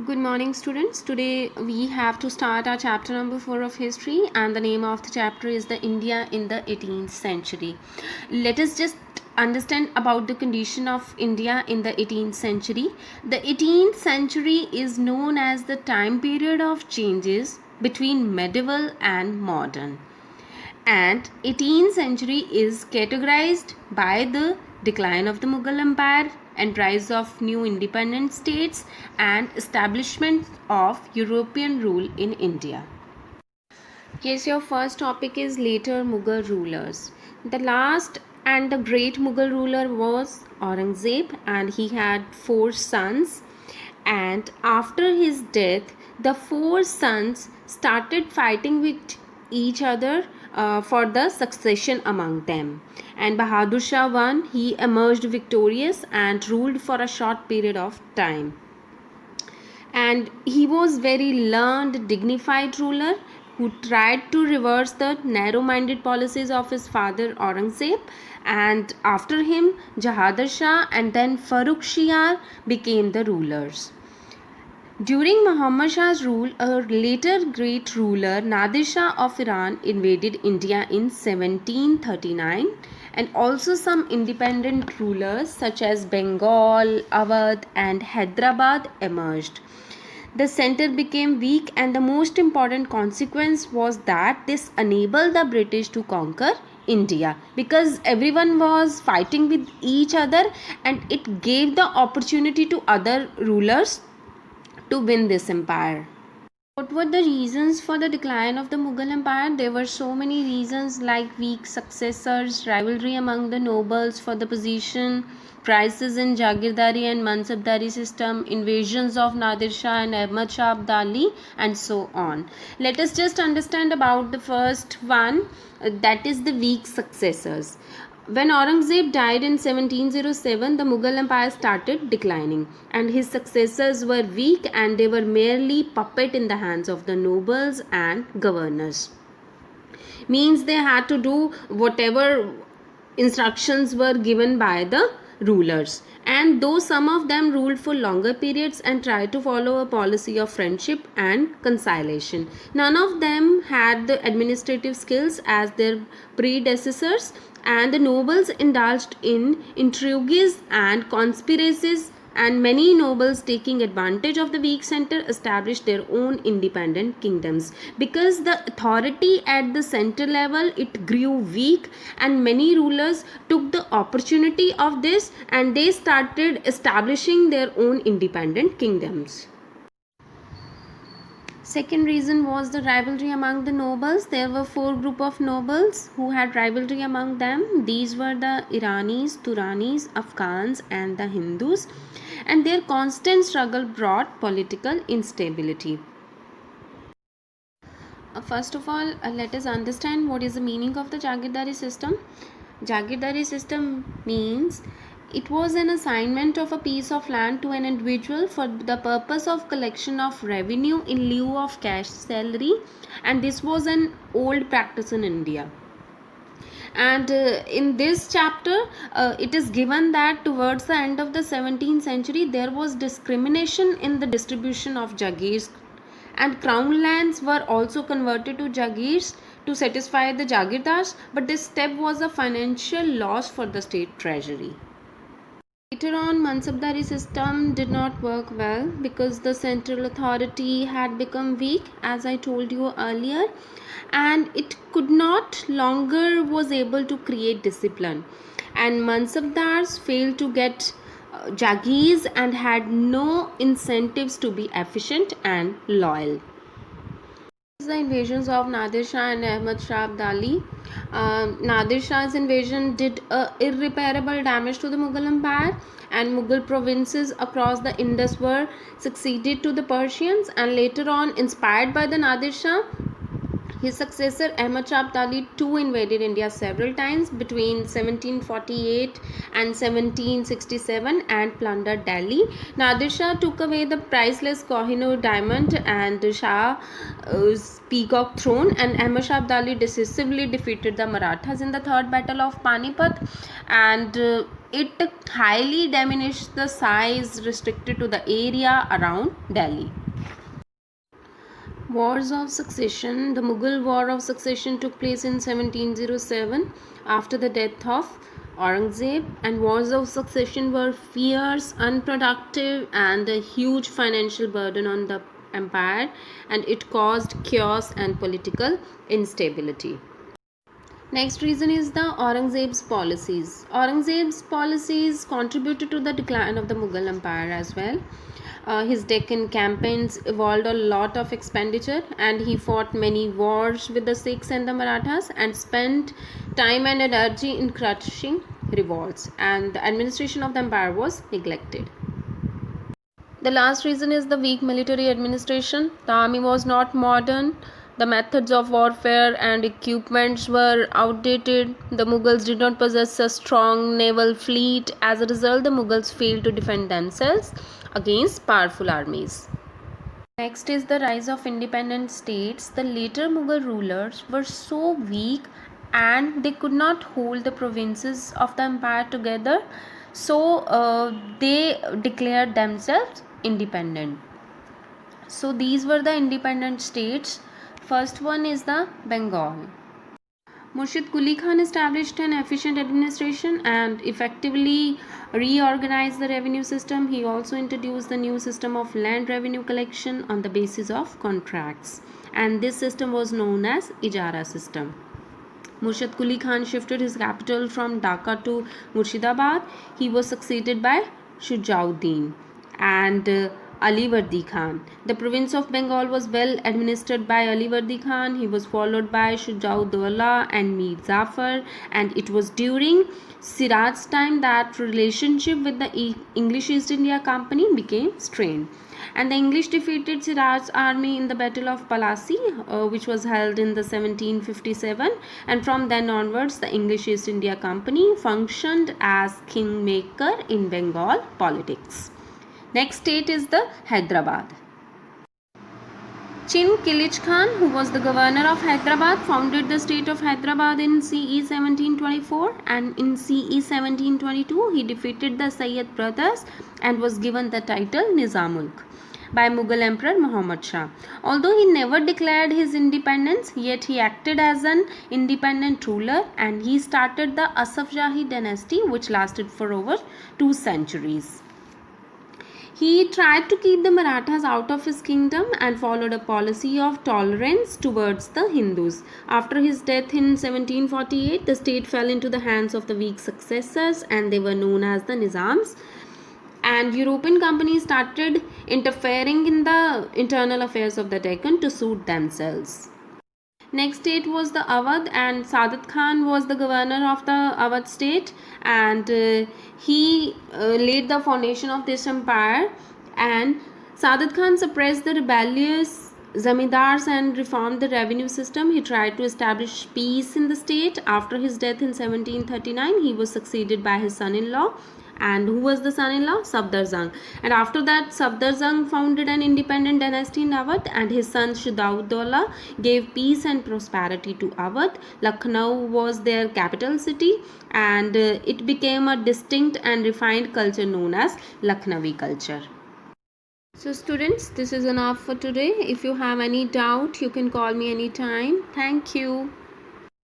Good morning, students. Today we have to start our chapter number 4 of history, and the name of the chapter is the India in the 18th century. Let us just understand about the condition of India in the 18th century. The 18th century is known as the time period of changes between medieval and modern, and 18th century is categorized by the decline of the Mughal Empire and rise of new independent states and establishment of European rule in India. Yes, your first topic is later Mughal rulers. The last and the great Mughal ruler was Aurangzeb, and he had four sons. And after his death, the four sons started fighting with each other for the succession among them. And Bahadur Shah won. He emerged victorious and ruled for a short period of time, and he was very learned, dignified ruler who tried to reverse the narrow-minded policies of his father Aurangzeb. And after him, Jahandar Shah and then Farrukh Shiar became the rulers. During Muhammad Shah's rule, a later great ruler, Nadir Shah of Iran, invaded India in 1739, and also some independent rulers such as Bengal, Awadh, and Hyderabad emerged. The center became weak, and the most important consequence was that this enabled the British to conquer India, because everyone was fighting with each other, and it gave the opportunity to other rulers to win this empire. What were the reasons for the decline of the Mughal Empire? There were so many reasons, like weak successors, rivalry among the nobles for the position, crisis in Jagirdari and Mansabdari system, invasions of Nadir Shah and Ahmad Shah Abdali, and so on. Let us just understand about the first one, that is the weak successors. When Aurangzeb died in 1707, the Mughal Empire started declining, and his successors were weak, and they were merely puppet in the hands of the nobles and governors. Means they had to do whatever instructions were given by the rulers, and though some of them ruled for longer periods and tried to follow a policy of friendship and conciliation, none of them had the administrative skills as their predecessors, and the nobles indulged in intrigues and conspiracies, and many nobles, taking advantage of the weak center, established their own independent kingdoms. Because the authority at the center level, it grew weak, and many rulers took the opportunity of this, and they started establishing their own independent kingdoms. Second reason was the rivalry among the nobles. There were four group of nobles who had rivalry among them. These were the Iranis, Turanis, Afghans, and the Hindus, and their constant struggle brought political instability. First of all, let us understand what is the meaning of the Jagirdari system. Jagirdari system means it was an assignment of a piece of land to an individual for the purpose of collection of revenue in lieu of cash salary, and this was an old practice in India. And in this chapter, it is given that towards the end of the 17th century, there was discrimination in the distribution of jagirs, and crown lands were also converted to jagirs to satisfy the jagirdars, but this step was a financial loss for the state treasury. Later on, Mansabdari system did not work well because the central authority had become weak, as I told you earlier, and it could not longer was able to create discipline, and Mansabdars failed to get jagirs and had no incentives to be efficient and loyal. The invasions of Nadir Shah and Ahmad Shah Abdali. Nadir Shah's invasion did irreparable damage to the Mughal Empire, and Mughal provinces across the Indus were succeeded to the Persians, and later on, inspired by the Nadir Shah, his successor Ahmad Shah Abdali too invaded India several times between 1748 and 1767 and plundered Delhi. Nadir Shah took away the priceless Kohinoor diamond and Shah's peacock throne, and Ahmad Shah Abdali decisively defeated the Marathas in the Third Battle of Panipat, and it highly diminished the size restricted to the area around Delhi. Wars of Succession. The Mughal War of Succession took place in 1707 after the death of Aurangzeb, and wars of succession were fierce, unproductive, and a huge financial burden on the empire, and it caused chaos and political instability. Next reason is the Aurangzeb's policies. Aurangzeb's policies contributed to the decline of the Mughal Empire as well. His Deccan campaigns involved a lot of expenditure, and he fought many wars with the Sikhs and the Marathas and spent time and energy in crushing revolts, and the administration of the empire was neglected. The last reason is the weak military administration. The army was not modern. The methods of warfare and equipments were outdated. The Mughals did not possess a strong naval fleet. As a result, the Mughals failed to defend themselves against powerful armies. Next is the rise of independent states. The later Mughal rulers were so weak and they could not hold the provinces of the empire together, so they declared themselves independent. So these were the independent states. First one is the Bengal. Murshid Quli Khan established an efficient administration and effectively reorganized the revenue system. He also introduced the new system of land revenue collection on the basis of contracts, and this system was known as Ijara system. Murshid Quli Khan shifted his capital from Dhaka to Murshidabad. He was succeeded by Shujauddin and Ali Vardi Khan. The province of Bengal was well administered by Ali Vardi Khan. He was followed by Shujauddaulah and Mir Zafar, and it was during Siraj's time that relationship with the English East India Company became strained. And the English defeated Siraj's army in the Battle of Palasi, which was held in the 1757, and from then onwards the English East India Company functioned as kingmaker in Bengal politics. Next state is the Hyderabad. Chin Kilich Khan, who was the governor of Hyderabad, founded the state of Hyderabad in CE 1724, and in CE 1722 he defeated the Sayyid brothers and was given the title Nizam-ul-Mulk by Mughal Emperor Muhammad Shah. Although he never declared his independence, yet he acted as an independent ruler, and he started the Asaf Jahi dynasty, which lasted for over 2 centuries. He tried to keep the Marathas out of his kingdom and followed a policy of tolerance towards the Hindus. After his death in 1748, the state fell into the hands of the weak successors, and they were known as the Nizams. And European companies started interfering in the internal affairs of the Deccan to suit themselves. Next state was the Awadh, and Sadat Khan was the governor of the Awadh state, and he laid the foundation of this empire. And Sadat Khan suppressed the rebellious zamindars and reformed the revenue system. He tried to establish peace in the state. After his death in 1739, he was succeeded by his son-in-law. And who was the son-in-law? Safdar Jung. And after that, Safdar Jung founded an independent dynasty in Awadh, and his son Shujauddaulah gave peace and prosperity to Awadh. Lucknow was their capital city, and it became a distinct and refined culture known as Lucknowi culture. So students, this is enough for today. If you have any doubt, you can call me anytime. Thank you.